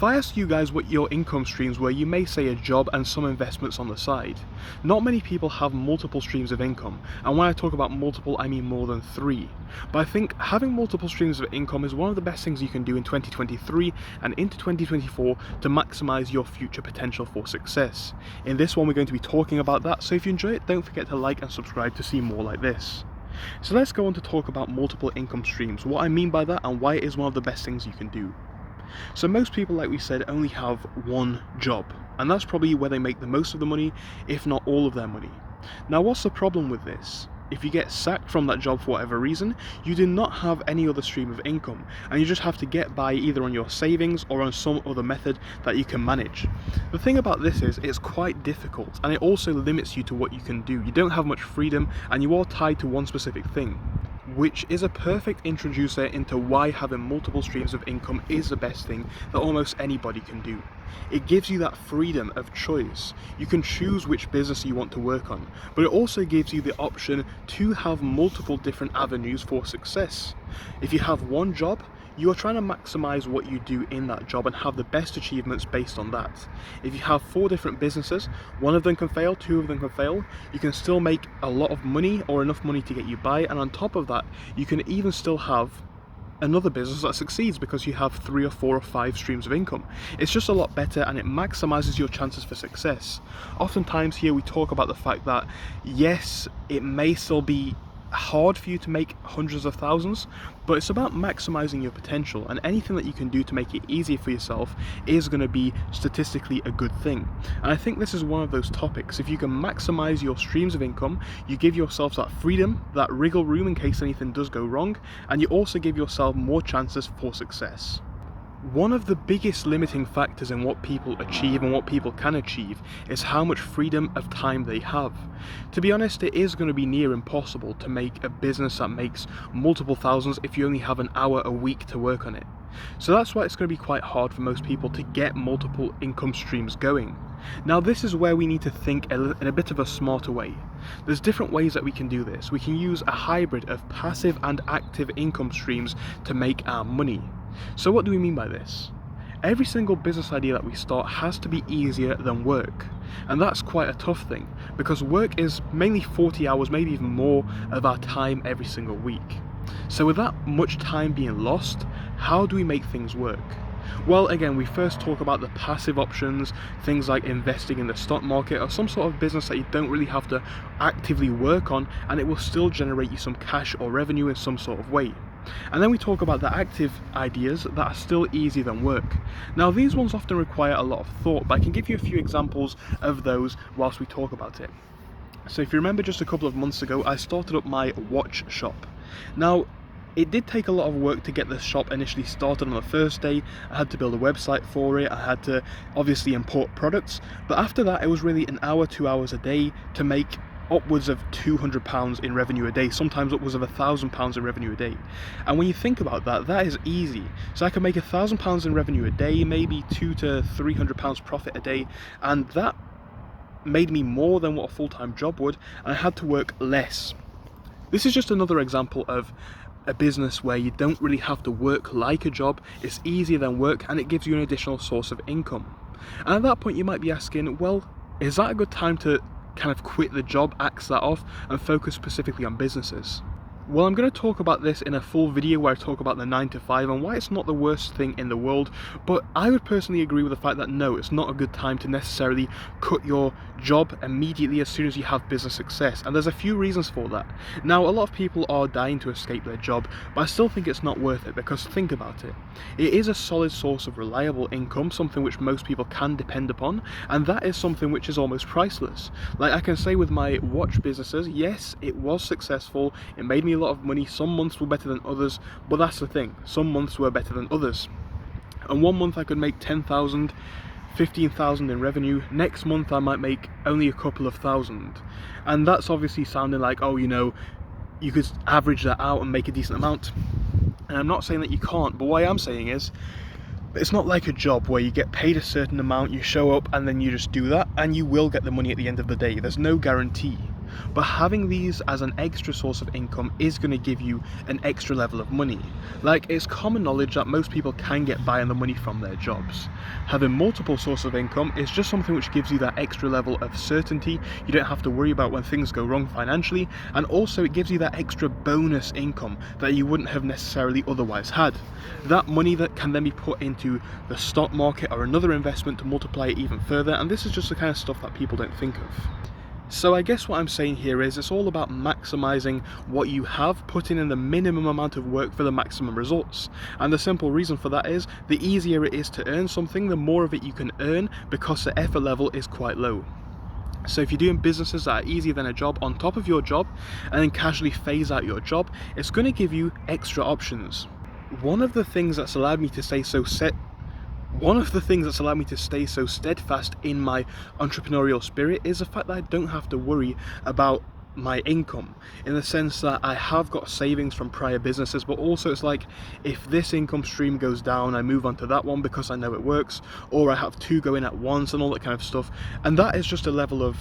If I ask you guys what your income streams were, you may say a job and some investments on the side. Not many people have multiple streams of income, and when I talk about multiple, I mean more than 3. But I think having multiple streams of income is one of the best things you can do in 2023 and into 2024 to maximize your future potential for success. In this one, we're going to be talking about that, so if you enjoy it, don't forget to like and subscribe to see more like this. So let's go on to talk about multiple income streams, what I mean by that, and why it is one of the best things you can do. So most people, like we said, only have one job, and that's probably where they make the most of the money, if not all of their money. Now, what's the problem with this? If you get sacked from that job for whatever reason, you do not have any other stream of income, and you just have to get by either on your savings or on some other method that you can manage. The thing about this is it's quite difficult, and it also limits you to what you can do. You don't have much freedom, and you are tied to one specific thing, which is a perfect introducer into why having multiple streams of income is the best thing that almost anybody can do. It gives you that freedom of choice. You can choose which business you want to work on, but it also gives you the option to have multiple different avenues for success. If you have one job, you are trying to maximize what you do in that job and have the best achievements based on that. If you have 4 different businesses, one of them can fail, 2 of them can fail, you can still make a lot of money or enough money to get you by, and on top of that, you can even still have another business that succeeds because you have 3 or 4 or 5 streams of income. It's just a lot better, and it maximizes your chances for success. Oftentimes here we talk about the fact that yes, it may still be hard for you to make hundreds of thousands, but it's about maximizing your potential, and anything that you can do to make it easier for yourself is going to be statistically a good thing. And I think this is one of those topics. If you can maximize your streams of income, you give yourself that freedom, that wriggle room in case anything does go wrong, and you also give yourself more chances for success. One of the biggest limiting factors in what people achieve and what people can achieve is how much freedom of time they have. To be honest, it is going to be near impossible to make a business that makes multiple thousands if you only have an hour a week to work on it. So that's why it's going to be quite hard for most people to get multiple income streams going. Now, this is where we need to think in a bit of a smarter way. There's different ways that we can do this. We can use a hybrid of passive and active income streams to make our money. So what do we mean by this? Every single business idea that we start has to be easier than work. And that's quite a tough thing, because work is mainly 40 hours, maybe even more, of our time every single week. So with that much time being lost, how do we make things work? Well, again, we first talk about the passive options, things like investing in the stock market or some sort of business that you don't really have to actively work on, and it will still generate you some cash or revenue in some sort of way. And then we talk about the active ideas that are still easier than work. Now, these ones often require a lot of thought, but I can give you a few examples of those whilst we talk about it. So if you remember, just a couple of months ago, I started up my watch shop. Now, it did take a lot of work to get the shop initially started on the first day. I had to build a website for it, I had to obviously import products, but after that it was really an hour, 2 hours a day to make upwards of £200 in revenue a day, sometimes upwards of £1,000 in revenue a day. And when you think about that, that is easy. So I can make £1,000 in revenue a day, maybe £200 to £300 profit a day, and that made me more than what a full-time job would, and I had to work less. This is just another example of a business where you don't really have to work like a job, it's easier than work, and it gives you an additional source of income. And at that point you might be asking, well, is that a good time to kind of quit the job, axe that off, and focus specifically on businesses? Well, I'm going to talk about this in a full video where I talk about the 9 to 5 and why it's not the worst thing in the world, but I would personally agree with the fact that no, it's not a good time to necessarily cut your job immediately as soon as you have business success, and there's a few reasons for that. Now, a lot of people are dying to escape their job, but I still think it's not worth it, because think about it. It is a solid source of reliable income, something which most people can depend upon, and that is something which is almost priceless. Like I can say with my watch businesses, yes, it was successful, it made me a lot of money, some months were better than others, but that's the thing, some months were better than others. And one month I could make 10,000, 15,000 in revenue, next month I might make only a couple of thousand. And that's obviously sounding like, oh, you know, you could average that out and make a decent amount. And I'm not saying that you can't, but what I am saying is, it's not like a job where you get paid a certain amount, you show up and then you just do that, and you will get the money at the end of the day. There's no guarantee. but having these as an extra source of income is going to give you an extra level of money. Like, it's common knowledge that most people can get by on the money from their jobs. Having multiple sources of income is just something which gives you that extra level of certainty. You don't have to worry about when things go wrong financially, and also it gives you that extra bonus income that you wouldn't have necessarily otherwise had. That money that can then be put into the stock market or another investment to multiply it even further, and this is just the kind of stuff that people don't think of. So I guess what I'm saying here is it's all about maximizing what you have, putting in the minimum amount of work for the maximum results. And the simple reason for that is the easier it is to earn something, the more of it you can earn, because the effort level is quite low. So if you're doing businesses that are easier than a job on top of your job and then casually phase out your job, it's going to give you extra options. One of the things that's allowed me to stay so steadfast in my entrepreneurial spirit is the fact that I don't have to worry about my income, in the sense that I have got savings from prior businesses, but also it's like, if this income stream goes down, I move on to that one because I know it works, or I have two going at once and all that kind of stuff. And that is just a level of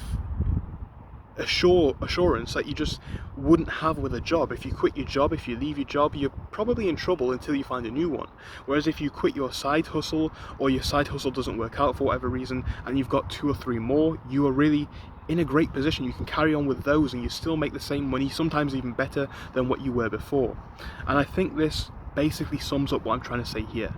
assurance that you just wouldn't have with a job. If you quit your job, if you leave your job, you're probably in trouble until you find a new one. Whereas if you quit your side hustle, or your side hustle doesn't work out for whatever reason, and you've got 2 or 3 more, you are really in a great position. You can carry on with those and you still make the same money, sometimes even better than what you were before. And I think this basically sums up what I'm trying to say here.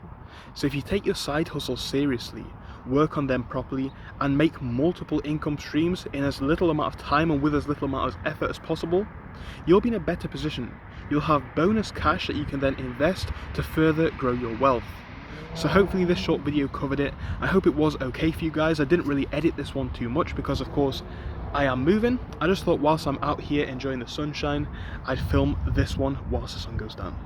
So if you take your side hustle seriously, work on them properly, and make multiple income streams in as little amount of time and with as little amount of effort as possible, you'll be in a better position. You'll have bonus cash that you can then invest to further grow your wealth. So hopefully this short video covered it. I hope it was okay for you guys. I didn't really edit this one too much because of course I am moving. I just thought whilst I'm out here enjoying the sunshine, I'd film this one whilst the sun goes down.